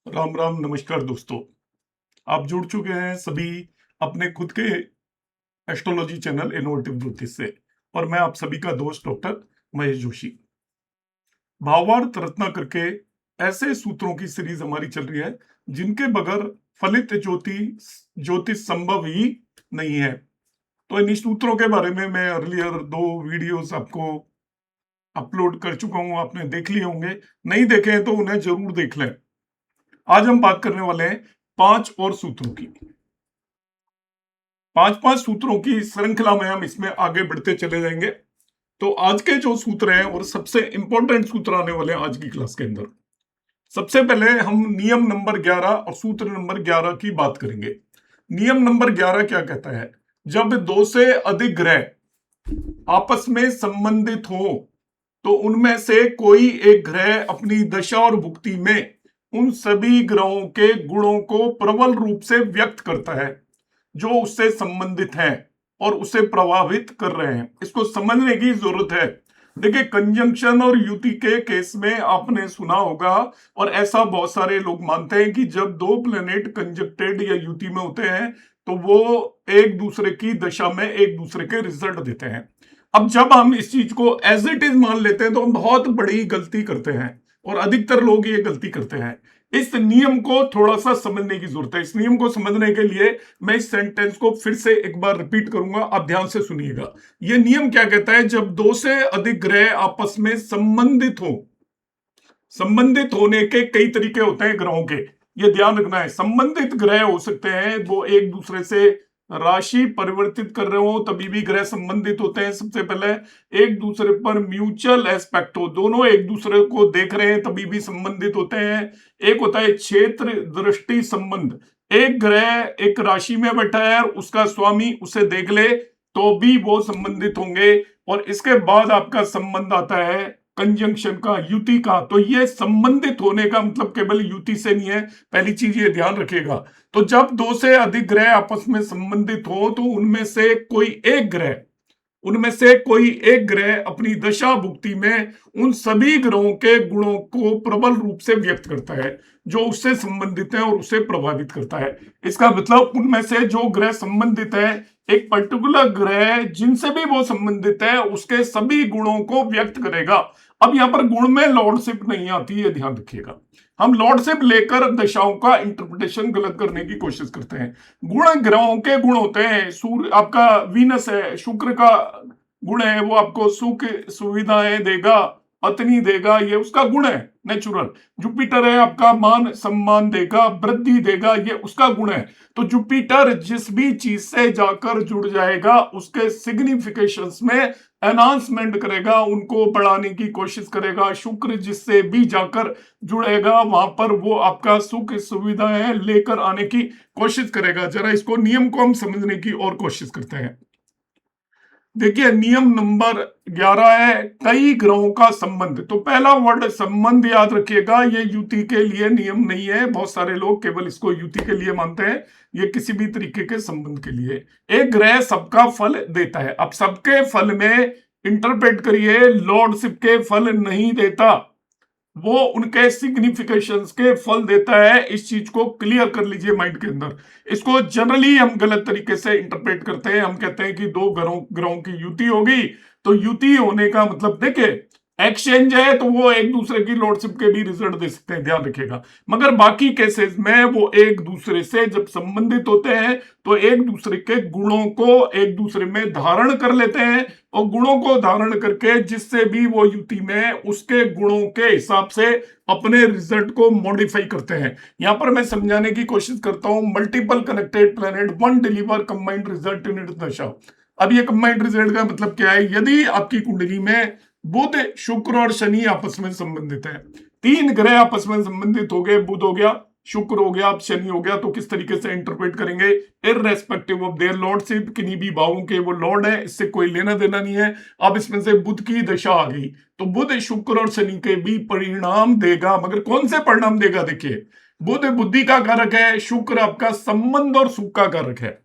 राम राम नमस्कार दोस्तों। आप जुड़ चुके हैं सभी अपने खुद के एस्ट्रोलॉजी चैनल इनोवेटिव ज्योतिष से और मैं आप सभी का दोस्त डॉक्टर महेश जोशी। भावार्थ रत्ना करके ऐसे सूत्रों की सीरीज हमारी चल रही है जिनके बगैर फलित ज्योतिष संभव ही नहीं है। तो इन सूत्रों के बारे में मैं अर्लियर 2 वीडियोस आपको अपलोड कर चुका हूं, आपने देख लिए होंगे। नहीं देखे हैं तो उन्हें जरूर देख लें। आज हम बात करने वाले हैं 5 और सूत्रों की। 5 सूत्रों की श्रृंखला में हम इसमें आगे बढ़ते चले जाएंगे। तो आज के जो सूत्र हैं और सबसे इंपॉर्टेंट सूत्र आने वाले हैं आज की क्लास के अंदर। सबसे पहले हम नियम नंबर 11 और सूत्र नंबर 11 की बात करेंगे। नियम नंबर 11 क्या कहता है? जब दो से अधिक ग्रह आपस में संबंधित हो तो उनमें से कोई एक ग्रह अपनी दशा और भुक्ति में उन सभी ग्रहों के गुणों को प्रबल रूप से व्यक्त करता है जो उससे संबंधित हैं और उसे प्रभावित कर रहे हैं। इसको समझने की जरूरत है। देखिए, कंजंक्शन और युति के केस में आपने सुना होगा और ऐसा बहुत सारे लोग मानते हैं कि जब दो प्लेनेट कंजक्टेड या युति में होते हैं तो वो एक दूसरे की दशा में एक दूसरे के रिजल्ट देते हैं। अब जब हम इस चीज को एज इट इज मान लेते हैं तो हम बहुत बड़ी गलती करते हैं और अधिकतर लोग ये गलती करते हैं। इस नियम को थोड़ा सा समझने की जरूरत है। इस नियम को समझने के लिए मैं इस सेंटेंस को फिर से एक बार रिपीट करूंगा, आप ध्यान से सुनिएगा। यह नियम क्या कहता है? जब दो से अधिक ग्रह आपस में संबंधित हो, संबंधित होने के कई तरीके होते हैं ग्रहों के, ये ध्यान रखना है। संबंधित ग्रह हो सकते हैं वो एक दूसरे से राशि परिवर्तित कर रहे हो तभी भी ग्रह संबंधित होते हैं। सबसे पहले एक दूसरे पर म्यूचुअल एस्पेक्ट हो, दोनों एक दूसरे को देख रहे हैं तभी भी संबंधित होते हैं। एक होता है क्षेत्र दृष्टि संबंध, एक ग्रह एक राशि में बैठा है और उसका स्वामी उसे देख ले तो भी वो संबंधित होंगे। और इसके बाद आपका संबंध आता है कंजंक्शन का, युति का। तो ये संबंधित होने का मतलब केवल युति से नहीं है, पहली चीज ये ध्यान रखिएगा। तो जब दो से अधिक ग्रह आपस में संबंधित हो तो उनमें से कोई एक ग्रह अपनी दशा भुक्ति में उन सभी ग्रहों के गुणों को प्रबल रूप से व्यक्त करता है जो उससे संबंधित है और उसे प्रभावित करता है। इसका मतलब उनमें से जो ग्रह संबंधित है, एक पर्टिकुलर ग्रह जिनसे भी वो संबंधित है उसके सभी गुणों को व्यक्त करेगा। अब यहां पर गुण में लॉर्डशिप नहीं आती है, ध्यान रखिएगा। हम लॉर्डशिप लेकर दशाओं का इंटरप्रिटेशन गलत करने की कोशिश करते हैं। गुण ग्रहों के गुण होते हैं। सूर्य आपका वीनस है, शुक्र का गुण है, वो आपको सुख सुविधाएं देगा, पत्नी देगा, ये उसका गुण है नेचुरल। जुपिटर है आपका मान सम्मान देगा, वृद्धि देगा, ये उसका गुण है। तो जुपिटर जिस भी चीज से जाकर जुड़ जाएगा उसके सिग्निफिकेशंस में एनहांसमेंट करेगा, उनको बढ़ाने की कोशिश करेगा। शुक्र जिससे भी जाकर जुड़ेगा वहां पर वो आपका सुख सुविधाएं लेकर आने की कोशिश करेगा। जरा इसको नियम को हम समझने की और कोशिश करते हैं। देखिए, नियम नंबर 11 है कई ग्रहों का संबंध। तो पहला वर्ड संबंध याद रखिएगा, ये युति के लिए नियम नहीं है। बहुत सारे लोग केवल इसको युति के लिए मानते हैं, ये किसी भी तरीके के संबंध के लिए। एक ग्रह सबका फल देता है। अब सबके फल में इंटरप्रेट करिए, लॉर्डशिप के फल नहीं देता, वो उनके सिग्निफिकेशंस के फल देता है। इस चीज को क्लियर कर लीजिए माइंड के अंदर। इसको जनरली हम गलत तरीके से इंटरप्रेट करते हैं। हम कहते हैं कि दो ग्रहों की युति होगी तो युति होने का मतलब, देखिए एक्सचेंज है तो वो एक दूसरे की लॉर्डशिप के भी रिजल्ट दे सकते हैं, ध्यान रखिएगा। मगर बाकी केसेस में वो एक दूसरे से जब संबंधित होते हैं तो एक दूसरे के गुणों को एक दूसरे में धारण कर लेते हैं और गुणों को धारण करके जिससे भी वो युति में उसके गुणों के हिसाब से अपने रिजल्ट को मॉडिफाई करते हैं। यहां पर मैं समझाने की कोशिश करता हूं, multiple connected planet one deliver combined result in its दशा। अब ये कंबाइंड रिजल्ट का मतलब क्या है? यदि आपकी कुंडली में बुध शुक्र और शनि आपस में संबंधित है, तीन ग्रह आपस में संबंधित हो गए, बुध हो गया, शुक्र हो गया, शनि हो गया, तो किस तरीके से इंटरप्रेट करेंगे? इररेस्पेक्टिव ऑफ देयर लॉर्डशिप, किन्हीं भी भावों के वो लॉर्ड है, इससे कोई लेना देना नहीं है। अब इसमें से बुध की दशा आ गई तो बुध शुक्र और शनि के भी परिणाम देगा। मगर कौन से परिणाम देगा? देखिए, बुध बुद्धि का कारक है, शुक्र आपका संबंध और सुख का कारक है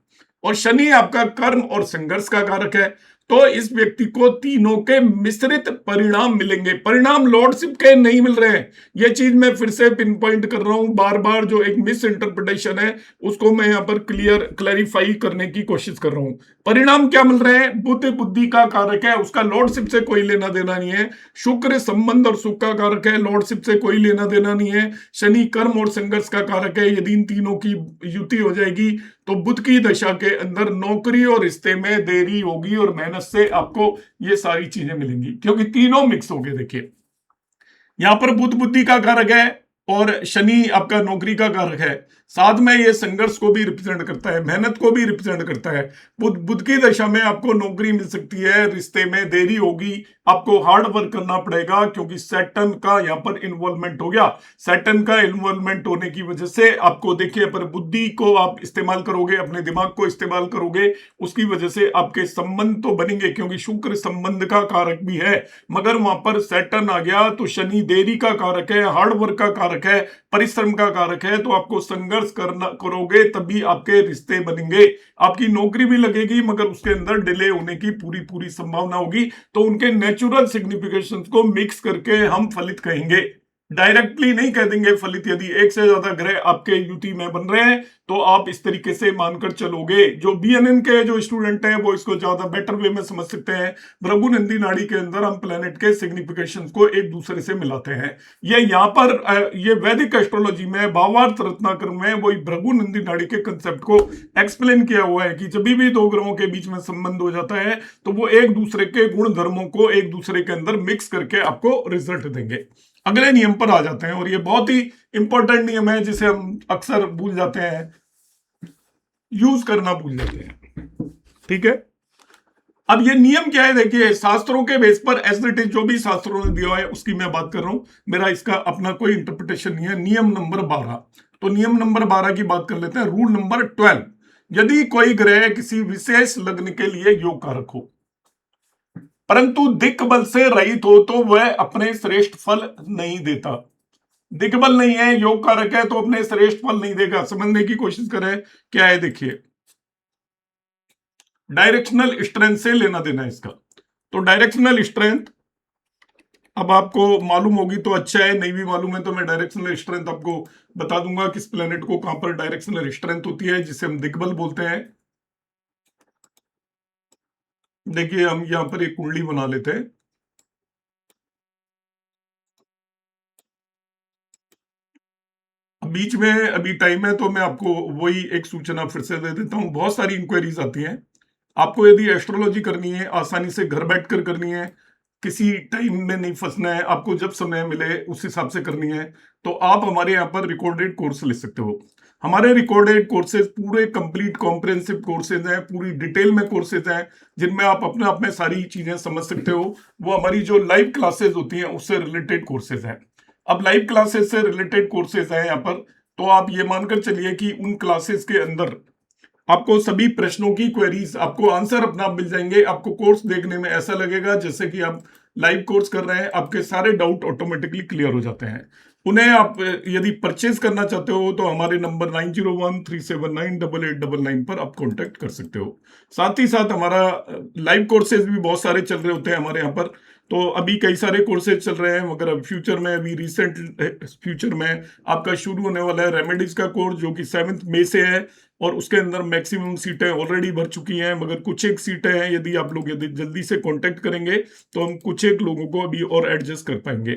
और शनि आपका कर्म और संघर्ष का कारक है। तो इस व्यक्ति को तीनों के मिश्रित परिणाम मिलेंगे। परिणाम लॉर्डशिप के नहीं मिल रहे हैं। ये चीज मैं फिर से पिन पॉइंट कर रहा हूं, बार बार जो एक मिस इंटरप्रिटेशन है उसको मैं यहां पर क्लैरिफाई करने की कोशिश कर रहा हूं। परिणाम क्या मिल रहे हैं? बुद्ध बुद्धि का कारक है, उसका लॉर्डशिप से कोई लेना देना नहीं है। शुक्र संबंध और सुख का कारक है, लॉर्डशिप से कोई लेना देना नहीं है। शनि कर्म और संघर्ष का कारक है। यदि इन तीनों की युति हो जाएगी तो बुध की दशा के अंदर नौकरी और रिश्ते में देरी होगी और मेहनत से आपको ये सारी चीजें मिलेंगी, क्योंकि तीनों मिक्स हो गए। देखिए यहां पर बुध बुद्धि का कारक है और शनि आपका नौकरी का कारक है। साथ में ये संघर्ष को भी रिप्रेजेंट करता है, मेहनत को भी रिप्रेजेंट करता है। बुध बुध की दशा में आपको नौकरी मिल सकती है, रिश्ते में देरी होगी, आपको हार्ड वर्क करना पड़ेगा, क्योंकि सैटर्न का यहाँ पर इन्वॉल्वमेंट हो गया। सैटर्न का इन्वॉल्वमेंट होने की वजह से आपको देखिए, पर बुद्धि को आप इस्तेमाल करोगे, अपने दिमाग को इस्तेमाल करोगे, उसकी वजह से आपके संबंध तो बनेंगे, क्योंकि शुक्र संबंध का कारक भी है। मगर वहां पर सैटर्न आ गया तो शनि देरी का कारक है, हार्ड वर्क का कारक है, परिश्रम का कारक है। तो आपको संघर्ष करना करोगे तभी आपके रिश्ते बनेंगे। आपकी नौकरी भी लगेगी मगर उसके अंदर डिले होने की पूरी पूरी संभावना होगी। तो उनके नेचुरल सिग्निफिकेशंस को मिक्स करके हम फलित कहेंगे, डायरेक्टली नहीं कह देंगे फलित। यदि एक से ज्यादा ग्रह आपके युति में बन रहे हैं तो आप इस तरीके से मानकर चलोगे। जो बीएनएन के जो स्टूडेंट हैं वो इसको ज्यादा बेटर वे में समझ सकते हैं। भृगुनंदी नाड़ी के अंदर हम प्लेनेट के सिग्निफिकेशंस को एक दूसरे से मिलाते हैं। ये यहाँ पर ये वैदिक एस्ट्रोलॉजी में भावार्थ रत्नाकर में वही भृगुनंदी नाड़ी के कंसेप्ट को एक्सप्लेन किया हुआ है कि जब भी दो ग्रहों के बीच में संबंध हो जाता है तो वो एक दूसरे के गुण धर्मों को एक दूसरे के अंदर मिक्स करके आपको रिजल्ट देंगे। अगले नियम पर आ जाते हैं और ये बहुत ही इंपॉर्टेंट नियम है जिसे हम अक्सर भूल जाते हैं, यूज करना भूल जाते हैं। ठीक है, अब ये नियम क्या है? देखिए शास्त्रों के बेस पर एज इट इज जो भी शास्त्रों ने दिया है उसकी मैं बात कर रहा हूं, मेरा इसका अपना कोई इंटरप्रिटेशन नहीं है। नियम नंबर 12, तो नियम नंबर 12 की बात कर लेते हैं। रूल नंबर 12, यदि कोई ग्रह किसी विशेष लग्न के लिए योग कारक हो परंतु दिक्बल से रहित हो तो वह अपने श्रेष्ठ फल नहीं देता। दिक्बल नहीं है, योग कारक है, तो अपने श्रेष्ठ फल नहीं देगा। समझने की कोशिश करें क्या है। देखिए डायरेक्शनल स्ट्रेंथ से लेना देना है इसका। तो डायरेक्शनल स्ट्रेंथ अब आपको मालूम होगी तो अच्छा है, नहीं भी मालूम है तो मैं डायरेक्शनल स्ट्रेंथ आपको बता दूंगा किस प्लेनेट को कहां पर डायरेक्शनल स्ट्रेंथ होती है, जिसे हम दिग्बल बोलते हैं। देखिए हम यहां पर एक कुंडली बना लेते हैं। बीच में अभी टाइम है तो मैं आपको वही एक सूचना फिर से दे देता हूं। बहुत सारी इंक्वायरीज आती हैं, आपको यदि एस्ट्रोलॉजी करनी है आसानी से घर बैठकर करनी है, किसी टाइम में नहीं फंसना है, आपको जब समय मिले उस हिसाब से करनी है, तो आप हमारे यहाँ पर रिकॉर्डेड कोर्स ले सकते हो। हमारे रिकॉर्डेड कोर्सेज पूरे कंप्लीट कॉम्प्रिहेंसिव कोर्सेज हैं, पूरी डिटेल में कोर्सेज हैं जिनमें आप अपने आप में सारी चीजें समझ सकते हो। वो हमारी जो लाइव क्लासेज होती हैं उससे रिलेटेड कोर्सेज हैं। अब लाइव क्लासेस से रिलेटेड कोर्सेज हैं यहाँ पर, तो आप ये मानकर चलिए कि उन क्लासेस के अंदर आपको सभी प्रश्नों की क्वेरीज, आपको आंसर अपना आप मिल जाएंगे। आपको कोर्स देखने में ऐसा लगेगा जैसे कि आप लाइव कोर्स कर रहे हैं, आपके सारे डाउट ऑटोमेटिकली क्लियर हो जाते हैं। उन्हें आप यदि परचेज करना चाहते हो तो हमारे नंबर 9013798899 पर आप कांटेक्ट कर सकते हो। साथ ही साथ हमारा लाइव कोर्सेज भी बहुत सारे चल रहे होते हैं हमारे यहाँ पर। तो अभी कई सारे कोर्सेज चल रहे हैं, मगर अब फ्यूचर में, अभी रिसेंट फ्यूचर में आपका शुरू होने वाला है रेमेडीज का कोर्स, जो कि 7 मई से है और उसके अंदर मैक्सिमम सीटें ऑलरेडी भर चुकी हैं, मगर कुछ एक सीटें हैं। यदि आप लोग यदि जल्दी से कांटेक्ट करेंगे तो हम कुछ एक लोगों को अभी और एडजस्ट कर पाएंगे।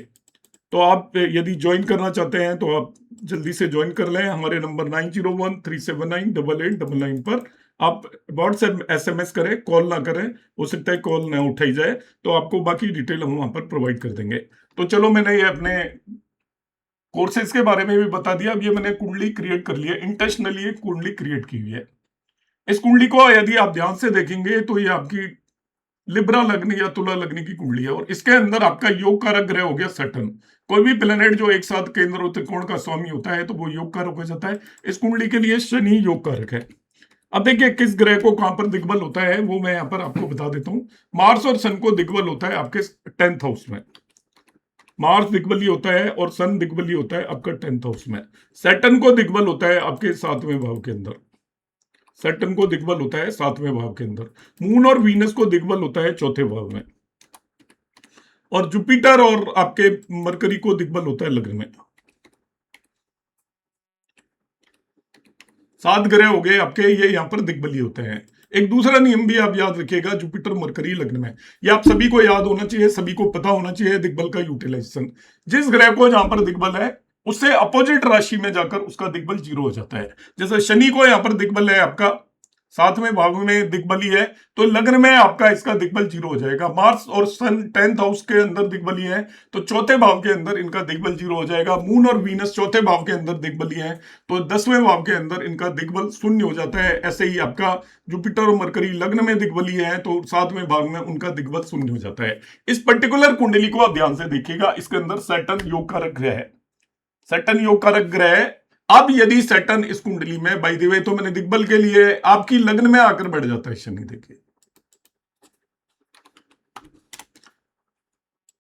तो आप यदि ज्वाइन करना चाहते हैं तो आप जल्दी से ज्वाइन कर लें। हमारे नंबर 9013798899 पर आप व्हाट्सएप SMS करें, कॉल ना करें, हो सकता है कॉल ना उठाई जाए, तो आपको बाकी डिटेल हम वहां पर प्रोवाइड कर देंगे। तो चलो मैंने ये अपने कोर्सेज के बारे में भी बता दिया। अब ये मैंने कुंडली क्रिएट कर लिया, इंटेंशनली एक कुंडली क्रिएट की हुई है। इस कुंडली को यदि आप ध्यान से देखेंगे तो ये आपकी लिब्रा लग्न या तुला लग्न की कुंडली है और इसके अंदर आपका योग कारक ग्रह हो गया सैटर्न। कोई भी प्लेनेट जो एक साथ केंद्र और त्रिकोण का स्वामी होता है तो वो योग कारक हो जाता है। इस कुंडली के लिए शनि योग कारक है। अब देखिए किस ग्रह को कहां पर दिग्बल होता है वो मैं यहां पर आपको बता देता हूं। मार्स और सन को दिग्बल होता है आपके 10th हाउस में। मार्स दिग्बली होता है और सन दिग्बली होता है आपका 10th हाउस में। सैटर्न को दिग्बल होता है आपके 7वें भाव के अंदर। सैटर्न को दिग्बल होता है 7वें भाव के अंदर, मून और वीनस को दिग्बल होता है 4थे भाव में, और जुपिटर और आपके मरकरी को दिग्बल होता है लग्न में। 7 ग्रह हो गए आपके, ये यहां पर दिग्बली होते हैं। एक दूसरा नियम भी आप याद रखिएगा, जुपिटर मरकरी लग्न में, ये आप सभी को याद होना चाहिए, सभी को पता होना चाहिए दिग्बल का यूटिलाइजेशन। जिस ग्रह को जहां पर दिग्बल है उससे अपोजिट राशि में जाकर उसका दिग्बल 0 हो जाता है। जैसे शनि को यहां पर दिग्बल है आपका 7वें भाव में दिग्बली है, तो लग्न में आपका इसका दिग्बल 0 हो जाएगा। मार्स और सन 10th हाउस के अंदर दिग्बली है, तो 4थे भाव के अंदर इनका दिग्बल 0 हो जाएगा। मून और वीनस 4थे भाव के अंदर दिग्बली है, तो 10वें भाव के अंदर इनका दिग्बल 0 हो जाता है। ऐसे ही आपका जुपिटर और मरकरी लग्न में दिग्बली है, तो 7वें भाव में उनका दिग्बल 0 हो जाता है। इस पर्टिकुलर कुंडली को आप ध्यान से देखिएगा, इसके अंदर सैटर्न योग कारक ग्रह है, सैटर्न योग कारक ग्रह है। अब यदि सैटर्न इस कुंडली में, बाय द वे तो मैंने दिग्बल के लिए आपकी लग्न में आकर बैठ जाता है शनि, देखिए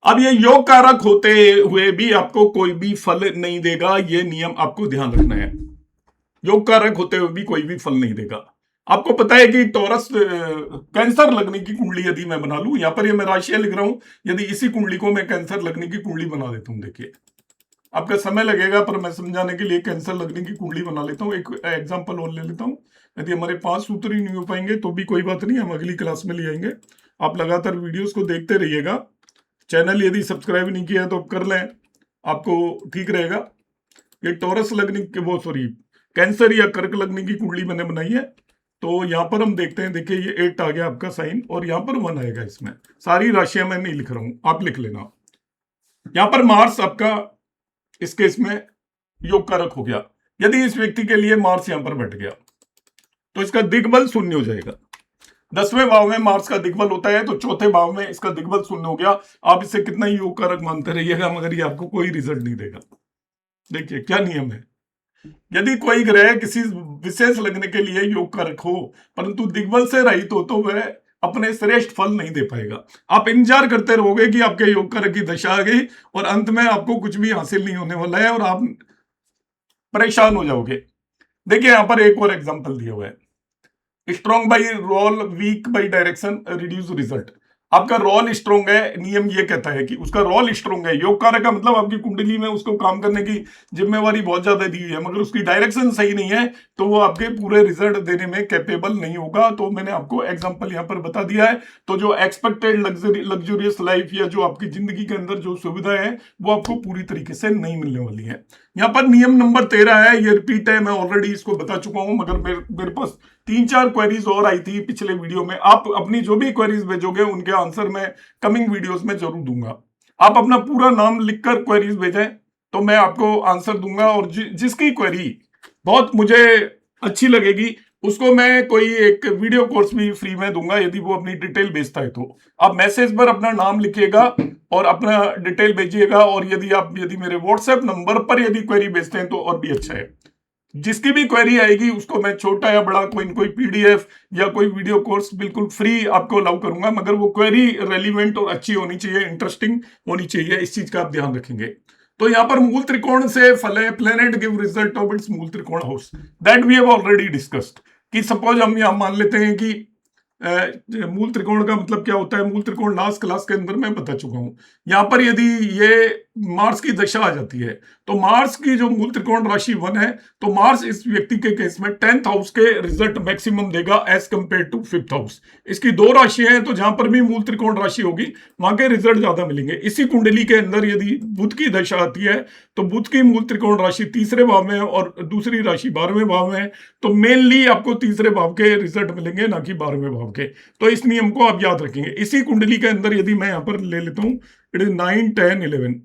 अब ये योग कारक होते हुए भी आपको कोई भी फल नहीं देगा, ये नियम आपको ध्यान रखना है। योग कारक होते हुए भी कोई भी फल नहीं देगा। आपको पता है कि टॉरस कैंसर लगने की कुंडली यदि मैं बना लूं, यहां पर ये मैं राशियां लिख रहा हूं, यदि इसी कुंडली को मैं कैंसर लगने की कुंडली बना देता हूं, देखिए आपका समय लगेगा पर मैं समझाने के लिए कैंसर लगने की कुंडली बना लेता हूं। एक एग्जांपल और ले लेता हूं। यदि हमारे 5 सूत्र ही नहीं हो पाएंगे तो भी कोई बात नहीं, हम अगली क्लास में ले आएंगे। आप लगातार वीडियोस को देखते रहिएगा। चैनल यदि सब्सक्राइब नहीं किया है तो कर लें, आपको ठीक रहेगा। ये टॉरस लगने के, वो सॉरी कैंसर या कर्क लगने की कुंडली मैंने बनाई है। तो यहाँ पर हम देखते हैं, देखिए ये 8 आ गया आपका साइन, और यहाँ पर 1 आएगा। इसमें सारी राशियां मैं नहीं लिख रहा हूं, आप लिख लेना। यहाँ पर मार्स आपका इस केस में योग कारक हो गया। यदि इस व्यक्ति के लिए मार्स यहां पर बैठ गया तो इसका दिग्बल 0 हो जाएगा। 10वें भाव में मार्स का दिग्बल होता है, तो 4थे भाव में इसका दिग्बल 0 हो गया। आप इसे कितना ही योग कारक मानते रहिएगा, मगर ये आपको कोई रिजल्ट नहीं देगा। देखिए क्या नियम है, यदि कोई ग्रह किसी विशेष लगने के लिए योग कारक हो परंतु दिग्बल से रहित हो, तो वह अपने श्रेष्ठ फल नहीं दे पाएगा। आप इंतजार करते रहोगे कि आपके योग कारक की दशा आ गई और अंत में आपको कुछ भी हासिल नहीं होने वाला है और आप परेशान हो जाओगे। देखिए यहां पर एक और एग्जांपल दिया हुआ है, strong by role, weak by direction, reduce result. आपका रोल स्ट्रॉन्ग है, नियम ये कहता है कि उसका रोल स्ट्रॉन्ग है। योग कारक का मतलब आपकी कुंडली में उसको काम करने की जिम्मेवारी बहुत ज्यादा दी है, मगर उसकी डायरेक्शन सही नहीं है, तो वो आपके पूरे रिजल्ट देने में कैपेबल नहीं होगा। तो मैंने आपको एग्जांपल यहाँ पर बता दिया है। तो जो एक्सपेक्टेड लग्जरियस लाइफ या जो आपकी जिंदगी के अंदर जो सुविधा है वो आपको पूरी तरीके से नहीं मिलने वाली है। यहाँ पर नियम नंबर 13 है, ये रिपीट है, मैं ऑलरेडी इसको बता चुका हूं, मगर मेरे पास 3-4 क्वेरीज और आई थी पिछले वीडियो में। आप अपनी जो भी क्वेरीज भेजोगे उनके आंसर मैं कमिंग वीडियोस में जरूर दूंगा। आप अपना पूरा नाम लिखकर क्वेरीज भेजें तो मैं आपको आंसर दूंगा, और जिसकी क्वेरी बहुत मुझे अच्छी लगेगी उसको मैं कोई एक वीडियो कोर्स भी फ्री में दूंगा, यदि वो अपनी डिटेल भेजता है तो। आप मैसेज पर अपना नाम लिखिएगा और अपना डिटेल भेजिएगा, और यदि मेरे व्हाट्सएप नंबर पर यदि क्वेरी भेजते हैं तो और भी अच्छा है। जिसकी भी क्वेरी आएगी उसको मैं छोटा या बड़ा कोई पीडीएफ या कोई वीडियो कोर्स बिल्कुल फ्री आपको अलाउ करूंगा, मगर वो क्वेरी रेलिवेंट और अच्छी होनी चाहिए, इंटरेस्टिंग होनी चाहिए। इस चीज का आप ध्यान रखेंगे। तो यहाँ पर मूल त्रिकोण से फल है, planet give result of its मूल त्रिकोण house, that we have already discussed. कि सपोज हम यहाँ मान लेते हैं कि मूल त्रिकोण का मतलब क्या होता है। मूल त्रिकोण लास्ट क्लास के अंदर मैं बता चुका हूं। यहां पर यदि ये मार्स की दशा आ जाती है तो मार्स की जो मूल त्रिकोण राशि 1 है, तो मार्स इस व्यक्ति के केस में 10th हाउस के रिजल्ट मैक्सिमम देगा as compare to 5th house. इसकी 2 राशियां हैं, तो जहां पर भी मूल त्रिकोण राशि होगी वहां के रिजल्ट ज्यादा मिलेंगे। इसी कुंडली के अंदर यदि बुध की दशा आती है तो बुध की मूल त्रिकोण राशि 3रे भाव में और दूसरी राशि 12वें भाव में है, तो मेनली आपको 3रे भाव के रिजल्ट मिलेंगे, ना कि 12वें भाव के। तो इस नियम को आप याद रखेंगे। इसी कुंडली के अंदर यदि मैं यहां पर ले लेता हूं, इट इज 9, 10, 11।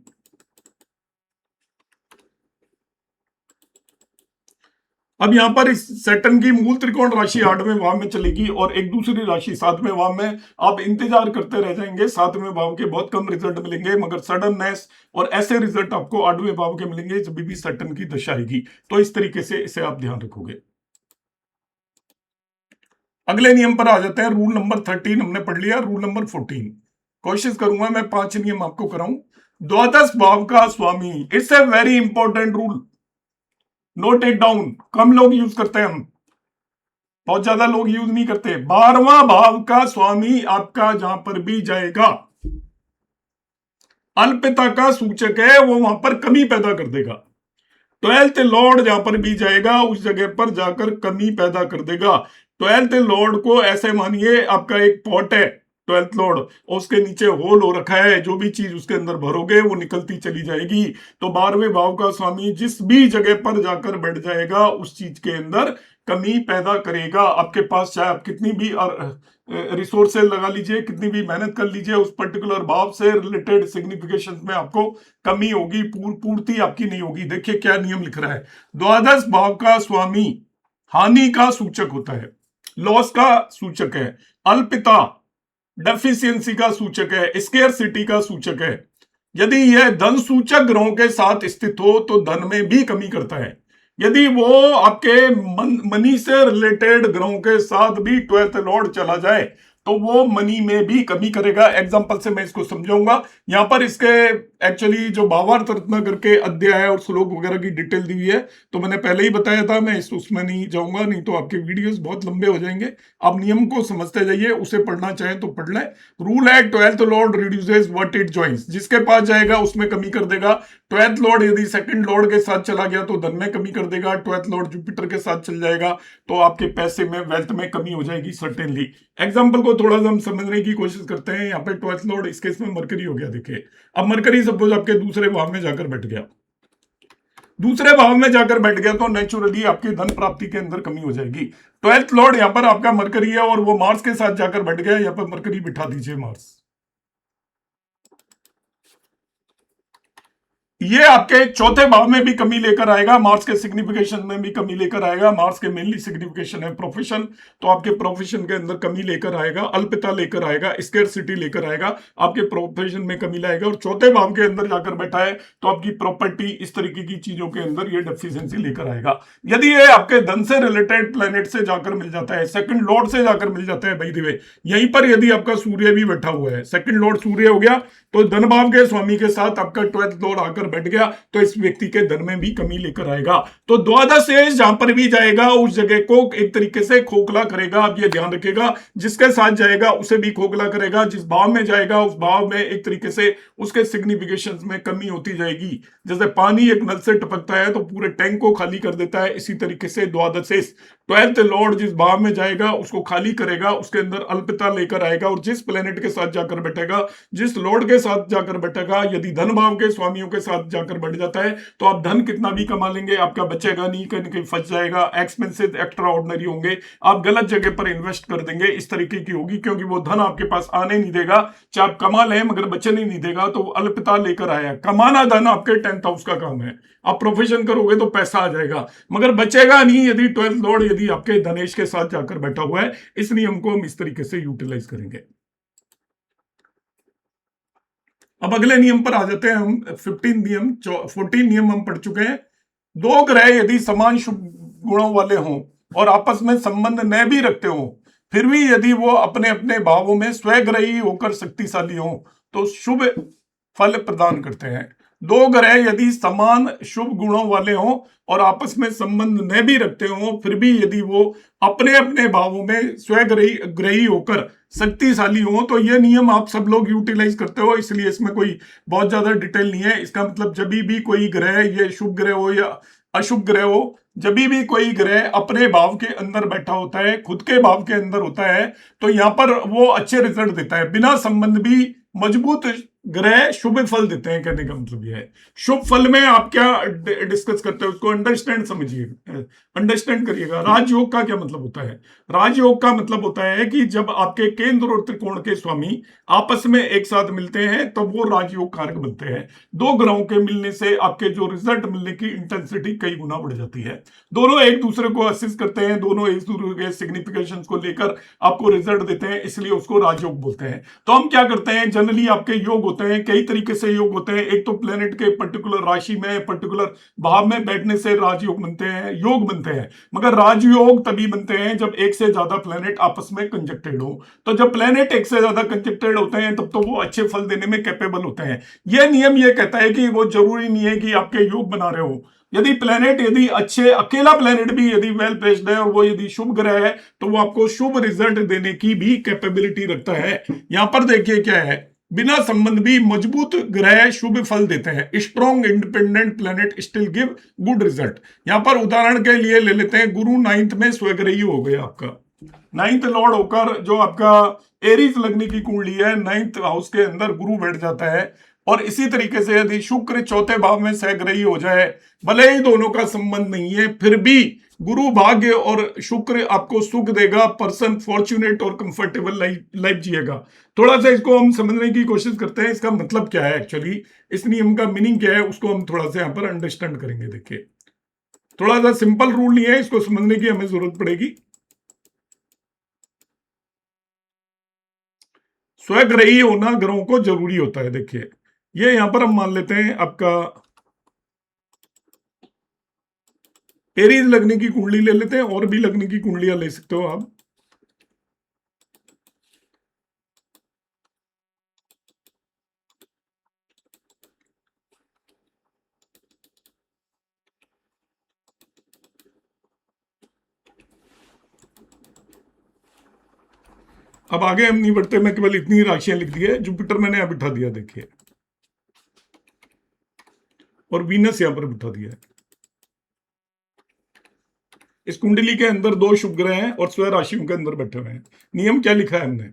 अब यहां पर इस सैटर्न की मूल त्रिकोण राशि 8वें भाव में चलेगी और एक दूसरी राशि 7वें भाव में। आप इंतजार करते रह जाएंगे, 7वें भाव के बहुत कम रिजल्ट मिलेंगे, मगर सडननेस और ऐसे रिजल्ट आपको 8वें भाव के मिलेंगे जब भी सैटर्न की दशा आएगी। तो इस तरीके से इसे आप ध्यान रखोगे। अगले नियम पर आ जाते हैं। रूल नंबर 13 हमने पढ़ लिया, रूल नंबर 14 कोशिश करूंगा मैं 5 नियम आपको कराऊं। द्वादश भाव का स्वामी, it's a very important rule, note it down. कम लोग यूज करते हैं हम। बहुत ज्यादा लोग यूज नहीं करते। 12वां भाव का स्वामी आपका जहां पर भी जाएगा, अल्पता का सूचक है, वो वहां पर कमी पैदा कर देगा। 12th लॉर्ड जहां पर भी जाएगा उस जगह पर जाकर कमी पैदा कर देगा। 12th लॉर्ड को ऐसे मानिए आपका एक पॉट है, 12th लॉर्ड, और उसके नीचे होल हो रखा है, जो भी चीज उसके अंदर भरोगे वो निकलती चली जाएगी। तो 12वें भाव का स्वामी जिस भी जगह पर जाकर बैठ जाएगा उस चीज के अंदर कमी पैदा करेगा। आपके पास चाहे आप कितनी भी रिसोर्सेज लगा लीजिए, कितनी भी मेहनत कर लीजिए, उस पर्टिकुलर भाव से रिलेटेड सिग्निफिकेशन में आपको कमी होगी, पूर्ति आपकी नहीं होगी। देखिए क्या नियम लिख रहा है, द्वादश भाव का स्वामी हानि का सूचक होता है, लॉस का सूचक है, अल्पता डेफिशिएंसी का सूचक है, स्केर्सिटी का सूचक है। यदि यह धन सूचक ग्रहों के साथ स्थित हो तो धन में भी कमी करता है। यदि वो आपके मनी से रिलेटेड ग्रहों के साथ भी 12th लॉर्ड चला जाए तो वो मनी में भी कमी करेगा। एग्जांपल से मैं इसको समझाऊंगा। यहां पर इसके एक्चुअली जो भावार्थ रत्न करके अध्याय और श्लोक वगैरह की डिटेल दी हुई है, तो मैंने पहले ही बताया था, मैं उसमें नहीं जाऊंगा, नहीं तो आपके वीडियोस बहुत लंबे हो जाएंगे। आप नियम को समझते जाइए, उसे पढ़ना चाहें तो पढ़ लें। रूल है 12th Lord reduces what it joins, जिसके पास जाएगा उसमें कमी कर देगा। 12th लॉर्ड यदि सेकंड लॉर्ड के साथ चला गया तो धन में कमी कर देगा। 12th लॉर्ड जुपिटर के साथ चल जाएगा तो आपके पैसे में, वेल्थ में कमी हो जाएगी सर्टेनली। एग्जाम्पल को थोड़ा सा हम समझने की कोशिश करते हैं। यहाँ पे 12th लॉर्ड इस केस में मरकरी हो गया। देखिए अब मरकरी सपोज आपके दूसरे भाव में जाकर बैठ गया, दूसरे भाव में जाकर बैठ गया तो नेचुरली आपकी धन प्राप्ति के अंदर कमी हो जाएगी। 12th लॉर्ड यहाँ पर आपका मरकरी है और वो मार्स के साथ जाकर बैठ गया। यहाँ पर मरकरी बिठा दीजिए मार्स, ये आपके चौथे भाव में भी कमी लेकर आएगा, मार्स के सिग्निफिकेशन में भी कमी लेकर आएगा। मार्स के मेनली सिग्निफिकेशन है प्रोफेशन, तो आपके प्रोफेशन के अंदर कमी लेकर आएगा, अल्पता लेकर आएगा, स्केर्सिटी लेकर आएगा, आपके प्रोफेशन में कमी लाएगा। और चौथे भाव के अंदर जाकर बैठा है तो आपकी प्रॉपर्टी, इस तरीके की चीजों के अंदर ये डेफिशिएंसी लेकर आएगा। यदि ये आपके धन से रिलेटेड प्लेनेट से जाकर मिल जाता है, सेकंड लॉर्ड से जाकर मिल जाता है, भाई दिवे यहीं पर यदि आपका सूर्य भी बैठा हुआ है, सेकंड लॉर्ड सूर्य हो गया तो धन भाव के स्वामी के साथ आपका 12th लॉर्ड आकर बैठ गया तो इस व्यक्ति के धन में भी कमी लेकर आएगा। तो द्वादश से जहां पर भी जाएगा उस जगह को एक तरीके से खोखला करेगा। आप ये ध्यान रखिएगा, जिसके साथ जाएगा उसे भी खोखला करेगा, जिस भाव में जाएगा उस भाव में एक तरीके से उसके सिग्निफिकेशन में कमी होती जाएगी। जैसे पानी एक नल से टपकता है तो पूरे टैंक को खाली कर देता है, इसी तरीके से द्वादश 12th लॉर्ड जिस भाव में जाएगा उसको खाली करेगा, उसके अंदर अल्पता लेकर आएगा। और जिस प्लेनेट के साथ जाकर बैठेगा, जिस लॉर्ड के साथ जाकर बैठेगा, यदि धन भाव के स्वामियों के साथ जाकर बैठ जाता है तो आप धन कितना भी कमा लेंगे, आपका बचेगा नहीं, कहीं कहीं फंस जाएगा, एक्सपेंसेस एक्स्ट्रा ऑर्डिनरी होंगे, आप गलत जगह पर इन्वेस्ट कर देंगे, इस तरीके की होगी। क्योंकि वो धन आपके पास आने नहीं देगा, चाहे आप कमा लें मगर बचने नहीं देगा, तो अल्पता लेकर आया। कमाना धन आपके 10th हाउस का काम है, आप प्रोफेशन करोगे तो पैसा आ जाएगा मगर बचेगा नहीं यदि 12th लॉर्ड यदि आपके धनेश के साथ जाकर बैठा हुआ है। इस नियम को हम इस तरीके से यूटिलाइज करेंगे। अब अगले नियम पर आ जाते हैं हम। 14 नियम हम पढ़ चुके हैं। दो ग्रह यदि समान शुभ गुणों वाले हों और आपस में संबंध न भी रखते हो, फिर भी यदि वो अपने अपने भावों में स्वग्रही होकर शक्तिशाली हों तो शुभ फल प्रदान करते हैं। दो ग्रह यदि समान शुभ गुणों वाले हों और आपस में संबंध न भी रखते हो, फिर भी यदि वो अपने अपने भावों में स्वग्रही होकर शक्तिशाली हो, तो ये नियम आप सब लोग यूटिलाइज करते हो, इसलिए इसमें कोई बहुत ज्यादा डिटेल नहीं है। इसका मतलब जब भी कोई ग्रह, ये शुभ ग्रह हो या अशुभ ग्रह हो, जब भी कोई ग्रह अपने भाव के अंदर बैठा होता है, खुद के भाव के अंदर होता है, तो यहां पर वो अच्छे रिजल्ट देता है। बिना संबंध भी मजबूत ग्रह शुभ फल देते हैं, कहने का मतलब यह है। शुभ फल में आप क्या डिस्कस करते हैं उसको अंडरस्टैंड समझिए, अंडरस्टैंड करिएगा। राजयोग का क्या मतलब होता है? राजयोग का मतलब होता है कि जब आपके केंद्र और त्रिकोण के स्वामी आपस में एक साथ मिलते हैं तब तो वो राजयोग कारक बनते हैं। दो ग्रहों के मिलने से आपके जो रिजल्ट मिलने की इंटेंसिटी कई गुना बढ़ जाती है। दोनों एक दूसरे को असिस्ट करते हैं, दोनों एक दूसरे के सिग्निफिकेशन को लेकर आपको रिजल्ट देते हैं, इसलिए उसको राजयोग बोलते हैं। तो हम क्या करते हैं, जनरली आपके योग होते हैं, कई तरीके से योग होते हैं। एक तो प्लेनेट के पर्टिकुलर राशि में, पर्टिकुलर भाव में बैठने से राजयोग बनते हैं, योग बनते हैं। मगर राजयोग तभी बनते हैं जब एक से ज्यादा प्लेनेट आपस में कंजक्टेड हो। तो जब प्लेनेट एक से ज्यादा कंजक्टेड होते हैं तब तो वो अच्छे फल देने में कैपेबल होते हैं। यह नियम यह कहता है कि वो जरूरी नहीं है कि आपके योग बना रहे हो, यदि प्लेनेट यदि अच्छे अकेला प्लेनेट भी यदि वेल प्लेस्ड है और वो यदि शुभ ग्रह है तो वो आपको शुभ रिजल्ट देने की भी कैपेबिलिटी रखता है। यहां पर देखिए क्या है, बिना संबंध भी मजबूत ग्रह शुभ फल देते हैं। Strong independent planet still give good result. यहां पर उदाहरण के लिए ले लेते हैं, गुरु नाइन्थ में स्वग्रही हो गया आपका, नाइन्थ लॉर्ड होकर जो आपका एरीज लगने की कुंडली है, नाइन्थ हाउस के अंदर गुरु बैठ जाता है। और इसी तरीके से यदि शुक्र चौथे भाव में सहग्रही हो जाए, भले ही दोनों का संबंध नहीं है, फिर भी गुरु भाग्य और शुक्र आपको सुख देगा, पर्सन फॉर्चुनेट और कंफर्टेबल लाइफ जिएगा। थोड़ा सा इसको हम समझने की कोशिश करते हैं, इसका मतलब क्या है एक्चुअली, इस नियम का मीनिंग क्या है, उसको हम थोड़ा सा यहाँ पर अंडरस्टैंड करेंगे। देखिए, थोड़ा सा सिंपल रूल नहीं है, इसको समझने की हमें जरूरत पड़ेगी। स्वग्रही होना ग्रहों को जरूरी होता है। देखिए, ये यहां पर हम मान लेते हैं आपका एरीज लगने की कुंडली ले लेते हैं, और भी लगने की कुंडलियां ले सकते हो आप। अब आगे हम नहीं बढ़ते, मैं केवल इतनी राशियां लिख दी है। जुपिटर मैंने यहां बिठा दिया, देखिए, और वीनस यहां पर बिठा दिया है। इस कुंडली के अंदर दो शुभ ग्रह हैं और स्वय राशियों के अंदर बैठे हुए हैं। नियम क्या लिखा है हमने,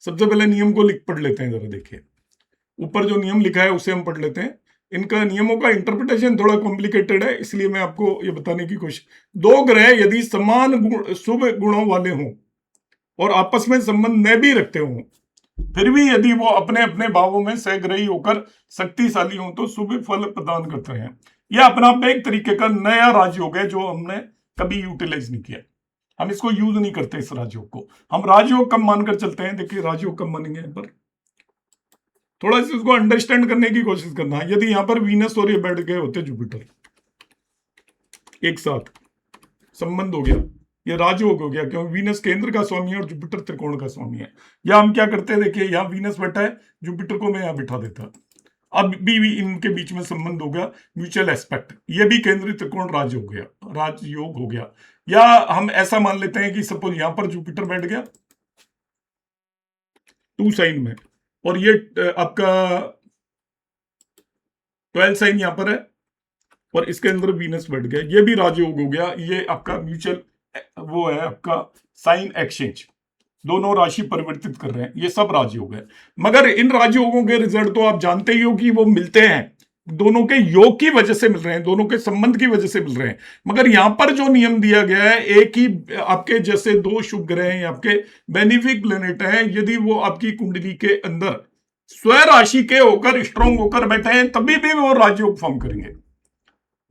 सबसे पहले नियम को लिख पढ़ लेते हैं जरा। देखिए, ऊपर जो नियम लिखा है उसे हम पढ़ लेते हैं। इनका नियमों का इंटरप्रिटेशन थोड़ा कॉम्प्लिकेटेड है, इसलिए मैं आपको ये बताने की कोशिश। दो ग्रह यदि समान शुभ गुणों वाले हों और आपस में संबंध न भी रखते हों, फिर भी यदि वो अपने अपने भावों में सहग्रही होकर शक्तिशाली हों तो शुभ फल प्रदान करते हैं। यह अपना आप में एक तरीके का नया राजयोग है जो हमने कभी यूटिलाइज नहीं किया। हम इसको यूज नहीं करते इस राजयोग को। हम राजयोग कब मानकर चलते हैं, देखिए राजयोग कब मानेंगे यहाँ पर, थोड़ा सा उसको अंडरस्टैंड करने की कोशिश करना है। यदि यहां पर वीनस और ये बैठ गए होते जुपिटर एक साथ, संबंध हो गया, ये राजयोग हो गया, क्योंकि वीनस केंद्र का स्वामी है और जुपिटर त्रिकोण का स्वामी है। या हम क्या करते हैं, देखिए यहाँ वीनस बैठा है, जुपिटर को मैं यहाँ बिठा देता, अब भी इनके बीच में संबंध हो गया, म्यूचुअल एस्पेक्ट, ये भी केंद्रीय त्रिकोण राजयोग हो गया, राजयोग हो गया। या हम ऐसा मान लेते हैं कि सपोज यहां पर जुपिटर बैठ गया टू साइन में, और ये आपका 12 साइन यहां पर है, और इसके अंदर वीनस बैठ गया, ये भी राजयोग हो गया। ये आपका म्यूचुअल वो है आपका साइन एक्सचेंज, दोनों राशि परिवर्तित कर रहे हैं, ये सब राजयोग है। मगर इन राजयोगों के रिजल्ट तो आप जानते ही हो कि वो मिलते हैं, दोनों के योग की वजह से मिल रहे हैं, दोनों के संबंध की वजह से मिल रहे हैं। मगर यहां पर जो नियम दिया गया है, एक ही आपके जैसे दो शुभ ग्रह हैं, आपके बेनिफिक प्लेनेट हैं, यदि वो आपकी कुंडली के अंदर स्वय राशि के होकर स्ट्रांग होकर बैठे हैं, तभी भी वो राजयोग फॉर्म करेंगे।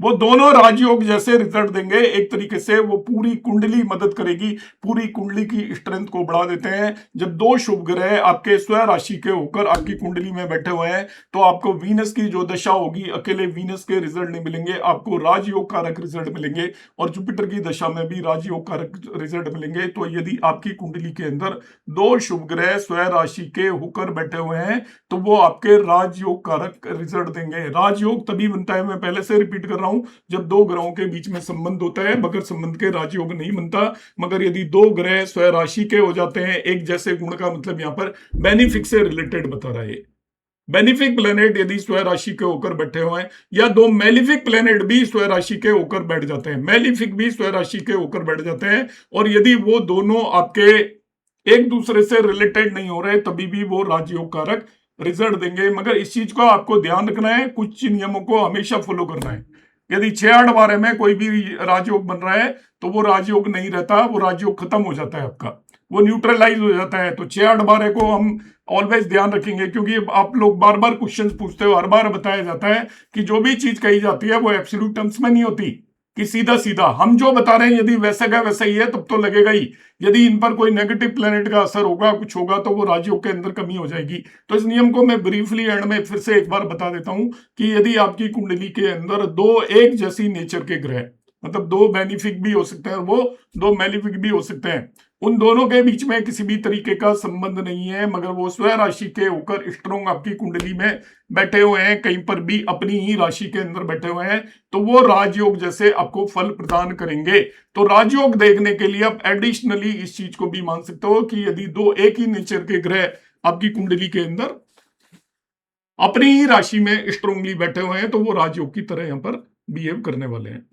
वो दोनों राजयोग जैसे रिजल्ट देंगे। एक तरीके से वो पूरी कुंडली मदद करेगी, पूरी कुंडली की स्ट्रेंथ को बढ़ा देते हैं। जब दो शुभ ग्रह आपके स्वय राशि के होकर आपकी कुंडली में बैठे हुए हैं, तो आपको वीनस की जो दशा होगी, अकेले वीनस के रिजल्ट नहीं मिलेंगे, आपको राजयोग कारक रिजल्ट मिलेंगे, और जुपिटर की दशा में भी राजयोग कारक रिजल्ट मिलेंगे। तो यदि आपकी कुंडली के अंदर दो शुभ ग्रह स्वय राशि के होकर बैठे हुए हैं, तो वो आपके राजयोग कारक रिजल्ट देंगे। राजयोग तभी बनता है, मैं पहले से रिपीट कर रहा हूं, जब दो ग्रहों के बीच में संबंध होता है, मगर संबंध के राजयोग नहीं बनता। मगर यदि दो ग्रह स्वय राशि के हो जाते हैं, एक जैसे गुण का मतलब यहां पर बेनिफिक से रिलेटेड बता रहा है। बेनिफिक प्लेनेट यदि स्वय राशि के होकर बैठे हुए हैं, या दो मेलिफिक प्लेनेट भी स्वय राशि के होकर बैठ जाते हैं, मेलिफिक भी स्वय राशि के होकर बैठ जाते हैं, और यदि वो दोनों आपके एक दूसरे से रिलेटेड नहीं हो रहे, तभी भी वो राजयोग कारक रिजल्ट देंगे। मगर इस चीज को आपको ध्यान रखना है, कुछ नियमों को हमेशा फॉलो करना है। यदि 6-8 में कोई भी राजयोग बन रहा है, तो वो राजयोग नहीं रहता, वो राजयोग खत्म हो जाता है आपका, वो न्यूट्रलाइज हो जाता है। तो 6-8 को हम ऑलवेज ध्यान रखेंगे, क्योंकि आप लोग बार बार क्वेश्चन पूछते हो, हर बार बताया जाता है कि जो भी चीज कही जाती है वो एब्सोल्यूट टर्म्स में नहीं होती, कि सीधा सीधा हम जो बता रहे हैं यदि वैसे का वैसा ही है तब तो लगेगा ही। यदि इन पर कोई नेगेटिव प्लेनेट का असर होगा, कुछ होगा, तो वो राजयोग के अंदर कमी हो जाएगी। तो इस नियम को मैं ब्रीफली एंड में फिर से एक बार बता देता हूं कि यदि आपकी कुंडली के अंदर दो एक जैसी नेचर के ग्रह, मतलब दो बेनिफिक भी हो सकते हैं और वो दो मेलिफिक भी हो सकते हैं। उन दोनों के बीच में किसी भी तरीके का संबंध नहीं है, मगर वो स्वयं राशि के होकर स्ट्रोंग आपकी कुंडली में बैठे हुए हैं, कहीं पर भी अपनी ही राशि के अंदर बैठे हुए हैं, तो वो राजयोग जैसे आपको फल प्रदान करेंगे। तो राजयोग देखने के लिए आप एडिशनली इस चीज को भी मान सकते हो कि यदि दो एक ही नेचर के ग्रह आपकी कुंडली के अंदर अपनी ही राशि में स्ट्रोंगली बैठे हुए हैं, तो वो राजयोग की तरह यहां पर बिहेव करने वाले हैं।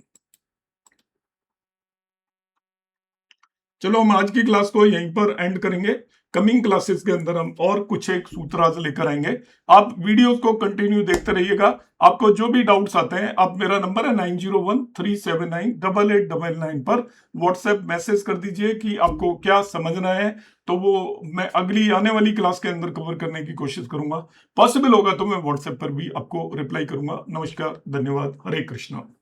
चलो हम आज की क्लास को यहीं पर एंड करेंगे। कमिंग क्लासेस के अंदर हम और कुछ एक सूत्र आज लेकर आएंगे। आप वीडियोस को कंटिन्यू देखते रहिएगा। आपको जो भी डाउट्स आते हैं, आप मेरा नंबर है 9013798899 पर व्हाट्सएप मैसेज कर दीजिए कि आपको क्या समझना है, तो वो मैं अगली आने वाली क्लास के अंदर कवर करने की कोशिश करूंगा। पॉसिबल होगा तो मैं व्हाट्सएप पर भी आपको रिप्लाई करूंगा। नमस्कार, धन्यवाद, हरे कृष्णा।